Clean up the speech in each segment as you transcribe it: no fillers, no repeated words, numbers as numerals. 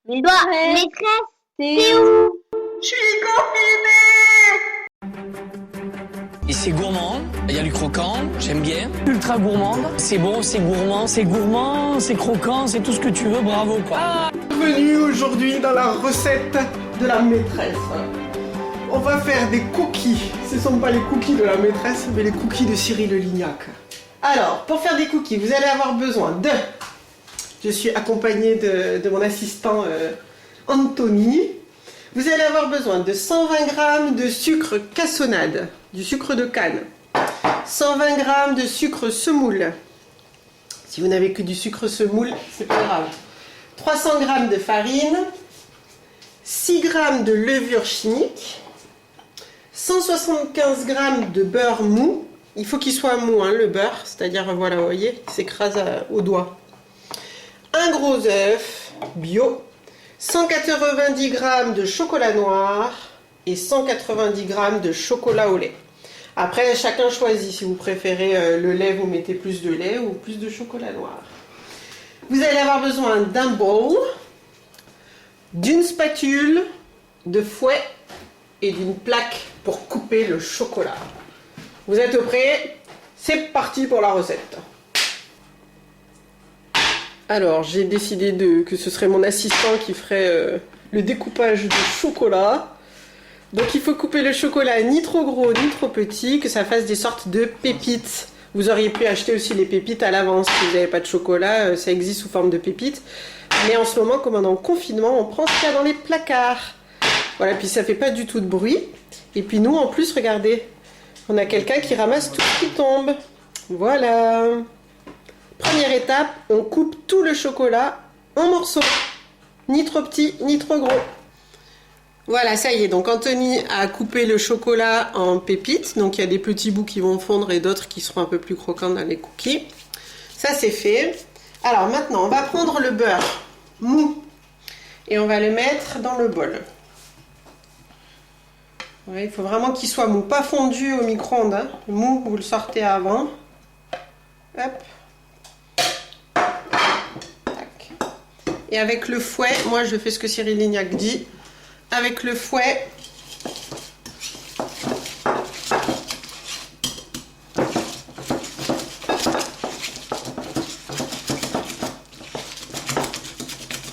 Mais toi, maîtresse, t'es où? Je suis confinée! Et c'est gourmand, il y a du croquant, j'aime bien. Ultra gourmande, c'est bon, c'est gourmand, c'est croquant, c'est tout ce que tu veux, bravo quoi. Ah, Bienvenue aujourd'hui dans la recette de la maîtresse. On va faire des cookies. Ce ne sont pas les cookies de la maîtresse, mais les cookies de Cyril Lignac. Alors, pour faire des cookies, vous allez avoir besoin de... Je suis accompagnée de mon assistant Anthony. Vous allez avoir besoin de 120 g de sucre cassonade, du sucre de canne. 120 g de sucre semoule. Si vous n'avez que du sucre semoule, c'est pas grave. 300 g de farine. 6 g de levure chimique. 175 g de beurre mou. Il faut qu'il soit mou, hein, le beurre. C'est-à-dire, voilà, vous voyez, il s'écrase au doigt. Un gros œuf bio. 190 g de chocolat noir et 190 g de chocolat au lait. Après, chacun choisit. Si vous préférez le lait, vous mettez plus de lait ou plus de chocolat noir. Vous allez avoir besoin d'un bol, d'une spatule, de fouet et d'une plaque pour couper le chocolat. Vous êtes prêts? C'est parti pour la recette. Alors, j'ai décidé que ce serait mon assistant qui ferait le découpage du chocolat. Donc, il faut couper le chocolat ni trop gros ni trop petit, que ça fasse des sortes de pépites. Vous auriez pu acheter aussi les pépites à l'avance si vous n'avez pas de chocolat, ça existe sous forme de pépites. Mais en ce moment, comme on est en confinement, on prend ce qu'il y a dans les placards. Voilà, puis ça fait pas du tout de bruit. Et puis nous, en plus, regardez, on a quelqu'un qui ramasse tout ce qui tombe. Voilà. Première étape, on coupe tout le chocolat en morceaux. Ni trop petit, ni trop gros. Voilà, ça y est. Donc Anthony a coupé le chocolat en pépites. Donc il y a des petits bouts qui vont fondre et d'autres qui seront un peu plus croquants dans les cookies. Ça c'est fait. Alors maintenant, on va prendre le beurre mou et on va le mettre dans le bol. Ouais, il faut vraiment qu'il soit mou, pas fondu au micro-ondes. Hein. Mou, vous le sortez avant. Hop. Et avec le fouet, moi je fais ce que Cyril Lignac dit. Avec le fouet,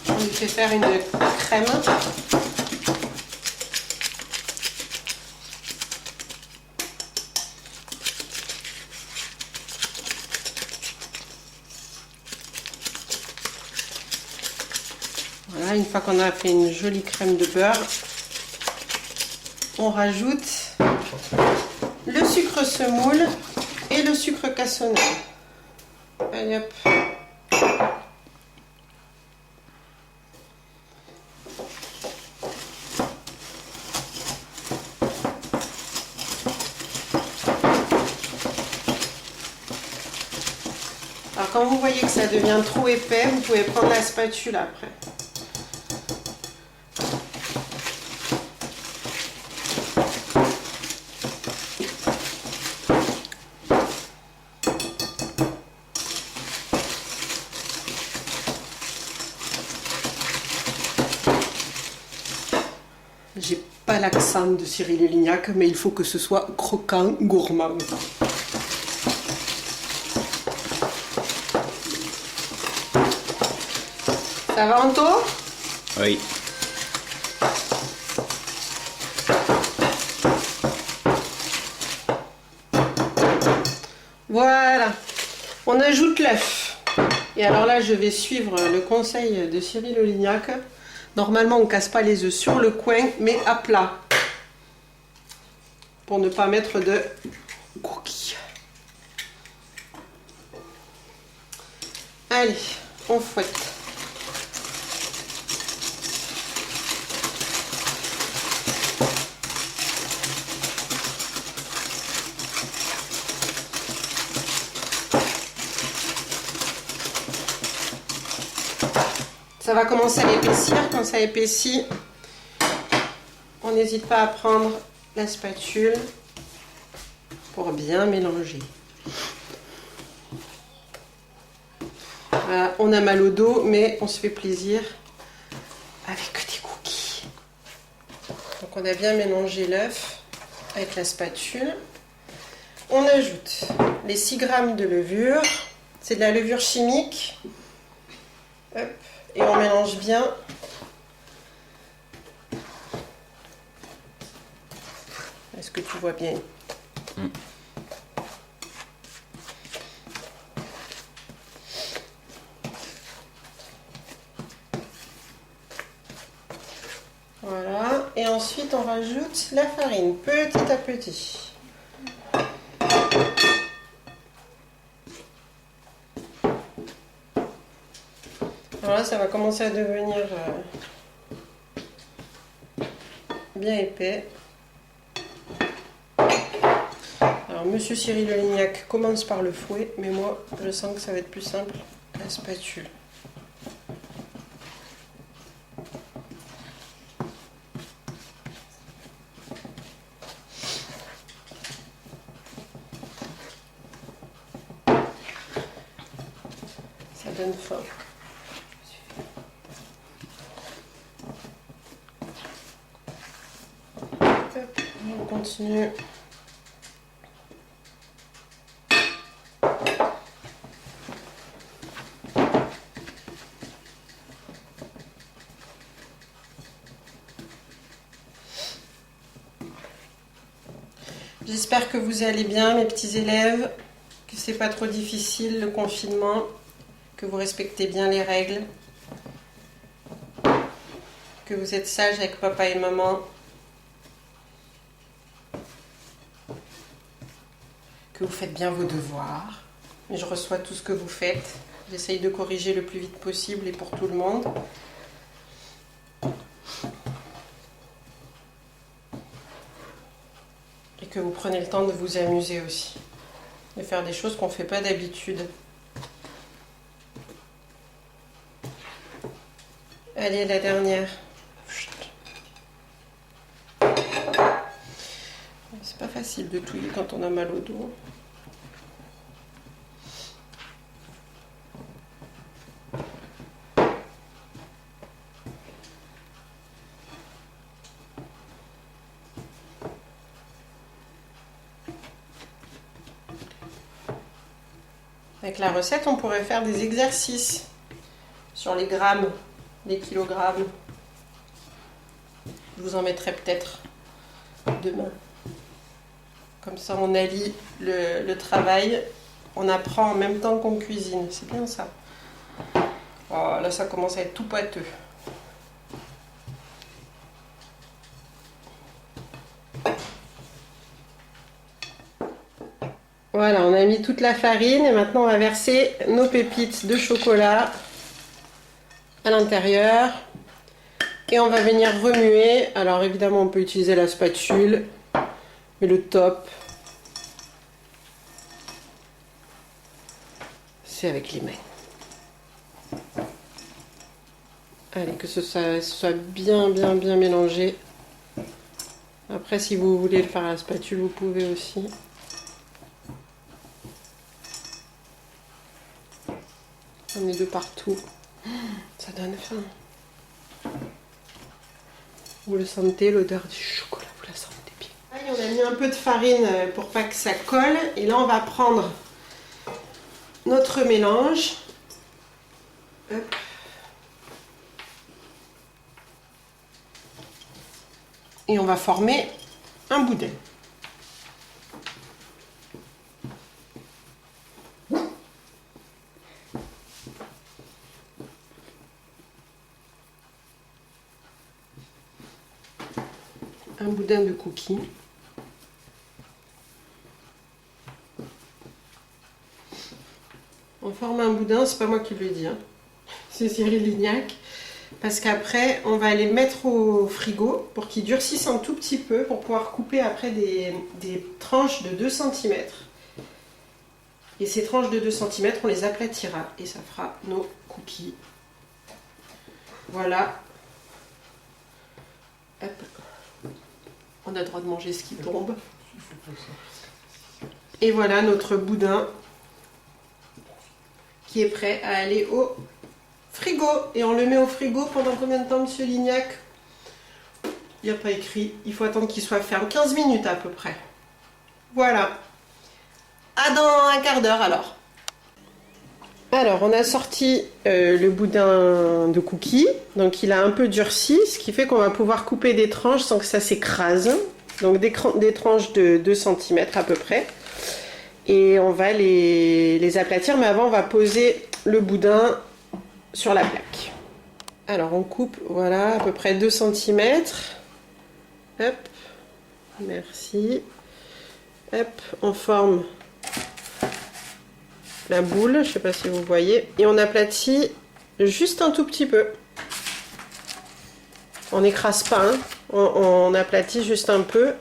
on lui fait faire une crème. Voilà, une fois qu'on a fait une jolie crème de beurre, on rajoute le sucre semoule et le sucre cassonade. Allez hop. Alors quand vous voyez que ça devient trop épais, vous pouvez prendre la spatule après. J'ai pas l'accent de Cyril Lignac, mais il faut que ce soit croquant, gourmand. Ça va, Anto? Oui. Voilà. On ajoute l'œuf. Et alors là, je vais suivre le conseil de Cyril Lignac. Normalement, on ne casse pas les œufs sur le coin, mais à plat. Pour ne pas mettre de cookies. Allez, on fouette. Ça va commencer à épaissir. Quand ça épaissit, on n'hésite pas à prendre la spatule pour bien mélanger. Voilà, on a mal au dos, mais on se fait plaisir. avec des cookies. Donc on a bien mélangé l'œuf avec la spatule. On ajoute les 6 g de levure. C'est de la levure chimique. Hop. Et on mélange bien. Est-ce que tu vois bien? Voilà. Et ensuite, on rajoute la farine petit à petit. Alors là, ça va commencer à devenir bien épais. Alors, Monsieur Cyril Lignac commence par le fouet, mais moi, je sens que ça va être plus simple la spatule. Ça donne faim. Hop, on continue. J'espère que vous allez bien, mes petits élèves, que c'est pas trop difficile le confinement, que vous respectez bien les règles, que vous êtes sages avec papa et maman, que vous faites bien vos devoirs. Je reçois tout ce que vous faites. J'essaye de corriger le plus vite possible et pour tout le monde. Et que vous prenez le temps de vous amuser aussi. De faire des choses qu'on ne fait pas d'habitude. Allez, la dernière. C'est pas facile de touiller quand on a mal au dos. Avec la recette, on pourrait faire des exercices sur les grammes, les kilogrammes. Je vous en mettrai peut-être demain. Comme ça, on allie le travail. On apprend en même temps qu'on cuisine. C'est bien ça. Oh, là, ça commence à être tout pâteux. Voilà, on a mis toute la farine et maintenant on va verser nos pépites de chocolat à l'intérieur et on va venir remuer. Alors évidemment on peut utiliser la spatule, mais le top c'est avec les mains. Allez, que ce soit bien mélangé. Après si vous voulez le faire à la spatule, vous pouvez aussi. On est de partout. Ça donne faim. Vous le sentez, l'odeur du chocolat, vous la sentez bien. Allez, on a mis un peu de farine pour pas que ça colle. Et là, on va prendre notre mélange. Hop. Et on va former un boudin. Un boudin de cookies. On forme un boudin, c'est pas moi qui le dis, hein. C'est Cyril Lignac. Parce qu'après, on va les mettre au frigo pour qu'ils durcissent un tout petit peu pour pouvoir couper après des tranches de 2 cm. Et ces tranches de 2 cm, on les aplatira et ça fera nos cookies. Voilà. Hop. On a le droit de manger ce qui tombe. Et voilà notre boudin qui est prêt à aller au frigo. Et on le met au frigo pendant combien de temps, monsieur Lignac? Il n'y a pas écrit. Il faut attendre qu'il soit ferme. 15 minutes à peu près. Voilà. À dans un quart d'heure alors. Alors, on a sorti le boudin de cookies. Donc, il a un peu durci, ce qui fait qu'on va pouvoir couper des tranches sans que ça s'écrase. Donc, des tranches de 2 cm à peu près. Et on va les aplatir. Mais avant, on va poser le boudin sur la plaque. Alors, on coupe, voilà, à peu près 2 cm. Hop. Merci. Hop, on forme la boule, je sais pas si vous voyez, et on aplatit juste un tout petit peu. On n'écrase pas, hein. On aplatit juste un peu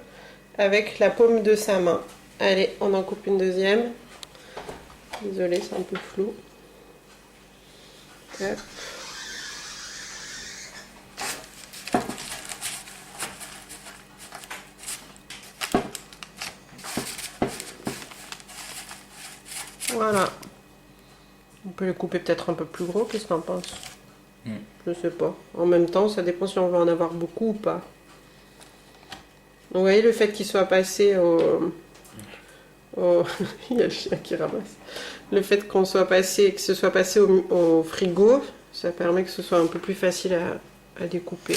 avec la paume de sa main. Allez, on en coupe une deuxième. Désolée, c'est un peu flou. Hop. Voilà. On peut le couper peut-être un peu plus gros, qu'est-ce que t'en penses? Je sais pas. En même temps, ça dépend si on veut en avoir beaucoup ou pas. Donc, vous voyez le fait qu'il soit passé au... Il y a le chien qui ramasse. Le fait qu'on soit passé, que ce soit passé au frigo, ça permet que ce soit un peu plus facile à découper.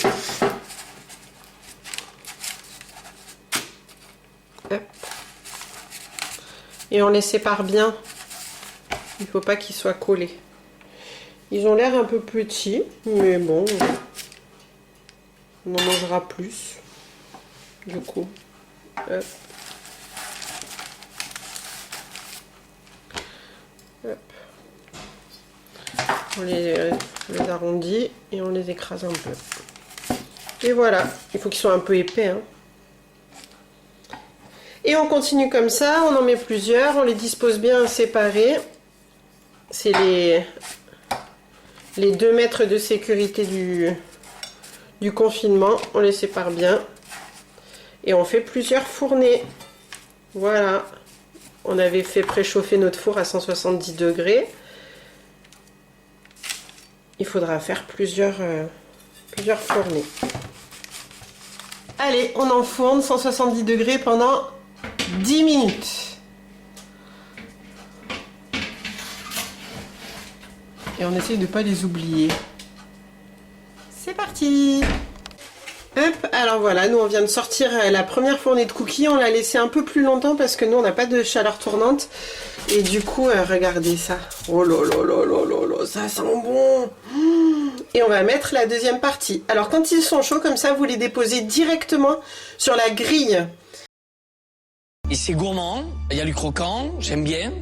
Hop. Et on les sépare bien. Il ne faut pas qu'ils soient collés. Ils ont l'air un peu petits, mais bon, on en mangera plus. Du coup. Hop. Hop. On les arrondit et on les écrase un peu. Et voilà. Il faut qu'ils soient un peu épais, hein. Et on continue comme ça, on en met plusieurs, on les dispose bien séparés. C'est les 2 mètres de sécurité du confinement. On les sépare bien. Et on fait plusieurs fournées. Voilà. On avait fait préchauffer notre four à 170 degrés. Il faudra faire plusieurs fournées. Allez, on enfourne 170 degrés pendant 10 minutes. Et on essaye de ne pas les oublier. C'est parti! Hop, alors voilà, nous on vient de sortir la première fournée de cookies. On l'a laissé un peu plus longtemps parce que nous on n'a pas de chaleur tournante. Et du coup, regardez ça. Oh là là là là là là, ça sent bon! Et on va mettre la deuxième partie. Alors quand ils sont chauds comme ça, vous les déposez directement sur la grille. Et c'est gourmand, il y a du croquant, j'aime bien.